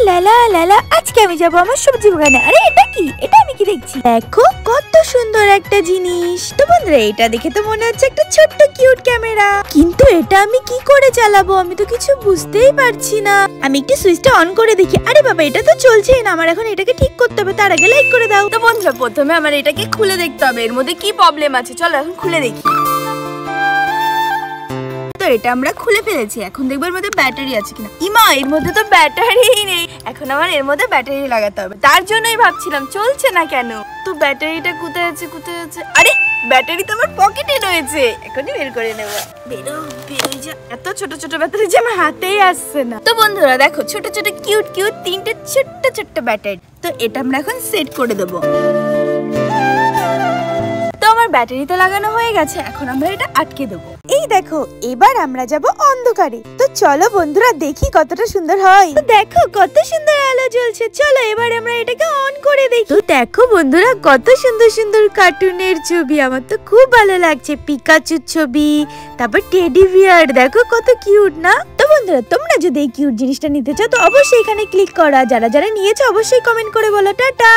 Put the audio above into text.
লালা লালা, আজকে আমি যাবো আমার সবজি বাগানে। আরে এটা কি? এটা আমি কি দেখছি? দেখো কত সুন্দর একটা জিনিস। তো বন্ধুরা এটা দেখে তো মনে হচ্ছে একটা ছোট্ট কিউট ক্যামেরা, কিন্তু এটা আমি কি করে চালাবো? আমি তো কিছু বুঝতেই পারছি না। আমি একটু সুইচটা অন করে দেখি। আরে বাবা, এটা তো চলছেই না। আমার এখন এটাকে ঠিক করতে হবে, তার আগে লাইক করে দাও। তো বন্ধুরা প্রথমে আমার এটাকে খুলে দেখতে হবে এর মধ্যে কি প্রবলেম আছে। চলো এখন খুলে দেখি। তো এটা আমরা খুলে ফেলেছি, এখন দেখবো এর মধ্যে ব্যাটারি আছে কিনা। ইমা, এর মধ্যে তো ব্যাটারি নেই। এখন আমার এর মধ্যে ব্যাটারি লাগাতে হবে, তার জন্যই ভাবছিলাম চলছে না কেন। তো ব্যাটারিটা কোথায় আছে? আরে ব্যাটারি তো আমার পকেটে রয়েছে, এখনই বের করে নেব। বেরোই যা, এত ছোট ছোট ব্যাটারি যে আমার হাতেই আসছে না। তো বন্ধুরা দেখো ছোট ছোট কিউট কিউট তিনটে ছোট্ট ছোট্ট ব্যাটারি। তো এটা আমরা এখন সেট করে দেবো। আমার ব্যাটারি তো লাগানো হয়ে গেছে, এখন আমরা এটা আটকে দেবো। এই দেখো এবার আমরা যাব অন্ধকারে। তো চলো বন্ধুরা দেখি কতটা সুন্দর হয়। তো দেখো কত সুন্দর আলো জ্বলছে। চলো এবার আমরা এটাকে অন করে দেখি। তো দেখো বন্ধুরা কত সুন্দর সুন্দর কার্টুনের ছবি, আমার তো খুব ভালো লাগছে। পিকাচুর ছবি, তারপর টেডি বিয়ার, দেখো কত কিউট না? তো বন্ধুরা তোমরা যদি এই কিউট জিনিসটা নিতে চাও তো অবশ্যই এখানে ক্লিক করা। যারা যারা নিয়েছো অবশ্যই কমেন্ট করে বলো। টাটা।